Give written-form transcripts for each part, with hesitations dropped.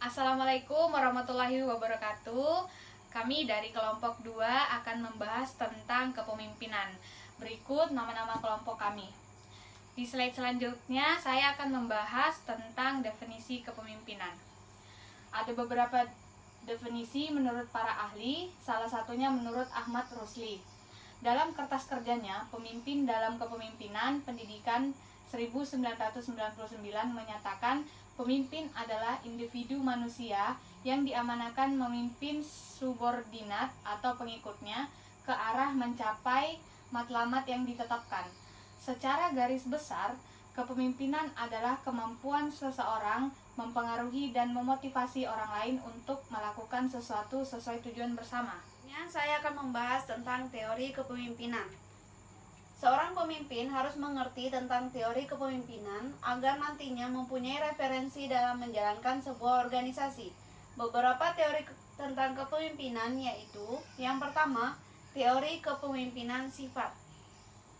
Assalamualaikum warahmatullahi wabarakatuh. Kami dari kelompok 2 akan membahas tentang kepemimpinan. Berikut nama-nama kelompok kami. Di slide selanjutnya saya akan membahas tentang definisi kepemimpinan. Ada beberapa definisi menurut para ahli, salah satunya menurut Ahmad Rusli. Dalam kertas kerjanya, Pemimpin dalam Kepemimpinan Pendidikan 1999 menyatakan pemimpin adalah individu manusia yang diamanahkan memimpin subordinat atau pengikutnya ke arah mencapai matlamat yang ditetapkan. Secara garis besar, kepemimpinan adalah kemampuan seseorang mempengaruhi dan memotivasi orang lain untuk melakukan sesuatu sesuai tujuan bersama. Saya akan membahas tentang teori kepemimpinan. Seorang pemimpin harus mengerti tentang teori kepemimpinan agar nantinya mempunyai referensi dalam menjalankan sebuah organisasi. Beberapa teori tentang kepemimpinan yaitu: yang pertama, teori kepemimpinan sifat.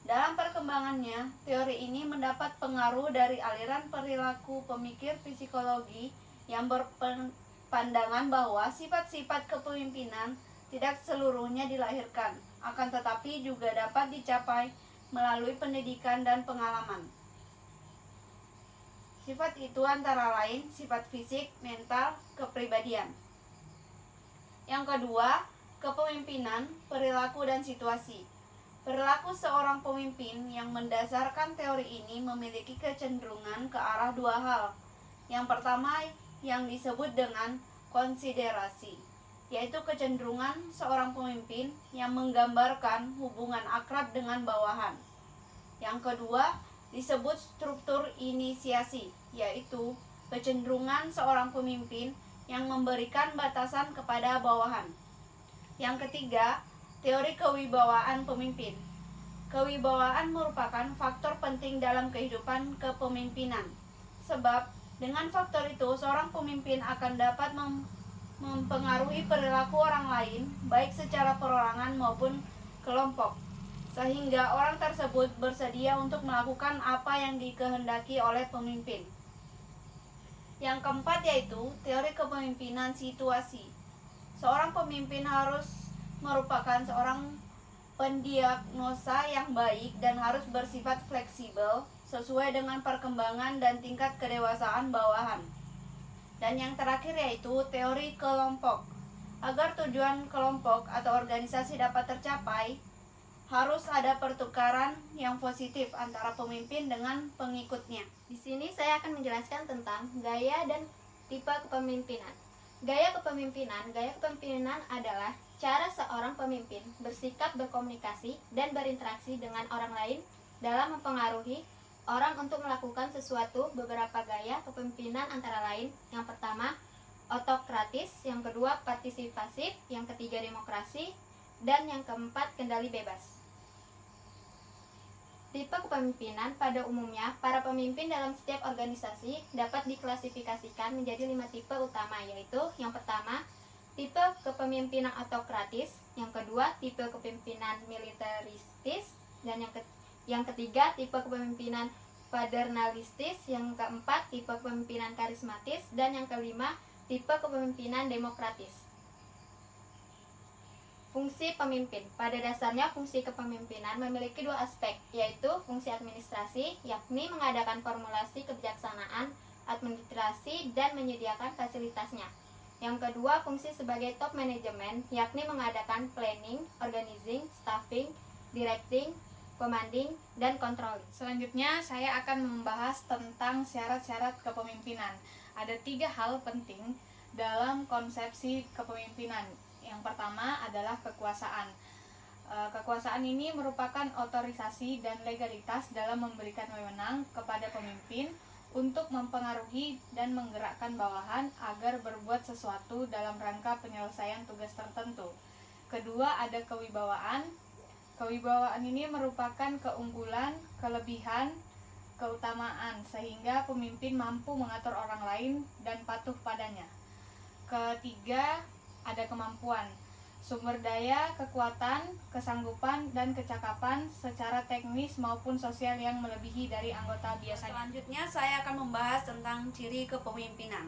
Dalam perkembangannya, teori ini mendapat pengaruh dari aliran perilaku pemikir psikologi yang berpandangan bahwa sifat-sifat kepemimpinan tidak seluruhnya dilahirkan, akan tetapi juga dapat dicapai melalui pendidikan dan pengalaman. Sifat itu antara lain sifat fisik, mental, kepribadian. Yang kedua, kepemimpinan, perilaku dan situasi. Perilaku seorang pemimpin yang mendasarkan teori ini memiliki kecenderungan ke arah dua hal. Yang pertama yang disebut dengan konsiderasi, yaitu kecenderungan seorang pemimpin yang menggambarkan hubungan akrab dengan bawahan. Yang kedua disebut struktur inisiasi, yaitu kecenderungan seorang pemimpin yang memberikan batasan kepada bawahan. Yang ketiga, teori kewibawaan pemimpin. Kewibawaan merupakan faktor penting dalam kehidupan kepemimpinan, sebab dengan faktor itu seorang pemimpin akan dapat mempengaruhi perilaku orang lain, baik secara perorangan maupun kelompok, sehingga orang tersebut bersedia untuk melakukan apa yang dikehendaki oleh pemimpin. Yang keempat yaitu teori kepemimpinan situasi. Seorang pemimpin harus merupakan seorang pendiagnosa yang baik dan harus bersifat fleksibel sesuai dengan perkembangan dan tingkat kedewasaan bawahan. Dan yang terakhir yaitu teori kelompok. Agar tujuan kelompok atau organisasi dapat tercapai, harus ada pertukaran yang positif antara pemimpin dengan pengikutnya. Di sini saya akan menjelaskan tentang gaya dan tipe kepemimpinan. Gaya kepemimpinan adalah cara seorang pemimpin bersikap, berkomunikasi, dan berinteraksi dengan orang lain dalam mempengaruhi orang untuk melakukan sesuatu. Beberapa gaya kepemimpinan antara lain: yang pertama, otokratis; yang kedua, partisipasif; yang ketiga, demokrasi; dan yang keempat, kendali bebas. Tipe kepemimpinan pada umumnya, para pemimpin dalam setiap organisasi dapat diklasifikasikan menjadi 5 tipe utama, yaitu: yang pertama, tipe kepemimpinan autokratis; yang kedua, tipe kepemimpinan militeristis; dan yang ketiga, tipe kepemimpinan paternalistis; yang keempat, tipe kepemimpinan karismatis; dan yang kelima, tipe kepemimpinan demokratis. Fungsi pemimpin. Pada dasarnya, fungsi kepemimpinan memiliki 2 aspek, yaitu fungsi administrasi, yakni mengadakan formulasi kebijaksanaan administrasi dan menyediakan fasilitasnya. Yang kedua, fungsi sebagai top manajemen, yakni mengadakan planning, organizing, staffing, directing, commanding, dan controlling. Selanjutnya saya akan membahas tentang syarat-syarat kepemimpinan. Ada 3 hal penting dalam konsepsi kepemimpinan. Yang pertama adalah kekuasaan. Kekuasaan ini merupakan otorisasi dan legalitas dalam memberikan wewenang kepada pemimpin untuk mempengaruhi dan menggerakkan bawahan agar berbuat sesuatu dalam rangka penyelesaian tugas tertentu. Kedua, ada kewibawaan. Kewibawaan ini merupakan keunggulan, kelebihan, keutamaan, sehingga pemimpin mampu mengatur orang lain dan patuh padanya. Ketiga, ada kemampuan, sumber daya, kekuatan, kesanggupan, dan kecakapan secara teknis maupun sosial yang melebihi dari anggota biasanya. Selanjutnya saya akan membahas tentang ciri kepemimpinan.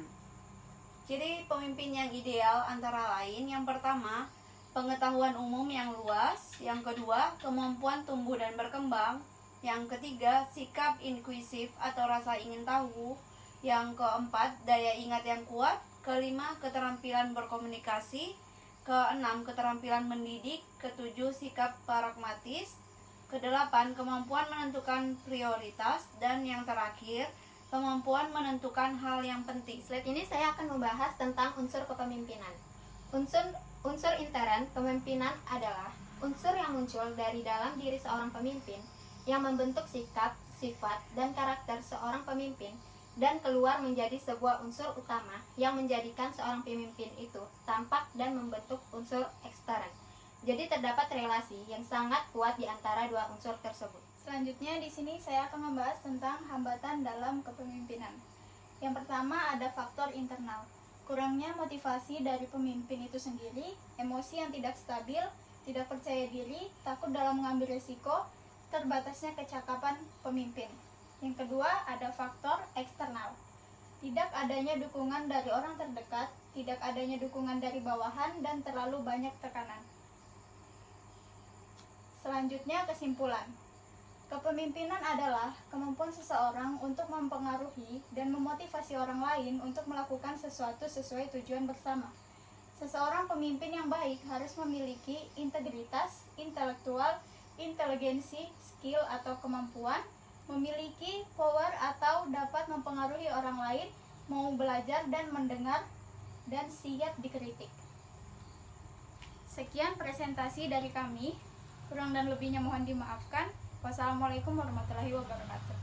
Ciri pemimpin yang ideal antara lain, yang pertama, pengetahuan umum yang luas, yang kedua, kemampuan tumbuh dan berkembang, yang ketiga, sikap inkuisif atau rasa ingin tahu, yang keempat, daya ingat yang kuat, kelima, keterampilan berkomunikasi, keenam, keterampilan mendidik, ketujuh, sikap pragmatis, kedelapan, kemampuan menentukan prioritas, dan yang terakhir, kemampuan menentukan hal yang penting. Slide ini saya akan membahas tentang unsur kepemimpinan. Unsur intern kepemimpinan adalah unsur yang muncul dari dalam diri seorang pemimpin yang membentuk sikap, sifat, dan karakter seorang pemimpin dan keluar menjadi sebuah unsur utama yang menjadikan seorang pemimpin itu tampak dan membentuk unsur ekstern. Jadi terdapat relasi yang sangat kuat di antara dua unsur tersebut. Selanjutnya di sini saya akan membahas tentang hambatan dalam kepemimpinan. Yang pertama ada faktor internal. Kurangnya motivasi dari pemimpin itu sendiri, emosi yang tidak stabil, tidak percaya diri, takut dalam mengambil risiko, terbatasnya kecakapan pemimpin. Yang kedua ada faktor eksternal. Tidak adanya dukungan dari orang terdekat, tidak adanya dukungan dari bawahan, dan terlalu banyak tekanan. Selanjutnya kesimpulan. Kepemimpinan adalah kemampuan seseorang untuk mempengaruhi dan memotivasi orang lain untuk melakukan sesuatu sesuai tujuan bersama. Seseorang pemimpin yang baik harus memiliki integritas, intelektual, inteligensi, skill atau kemampuan, memiliki power atau dapat mempengaruhi orang lain, mau belajar dan mendengar, dan siap dikritik. Sekian presentasi dari kami. Kurang dan lebihnya mohon dimaafkan. Wassalamualaikum warahmatullahi wabarakatuh.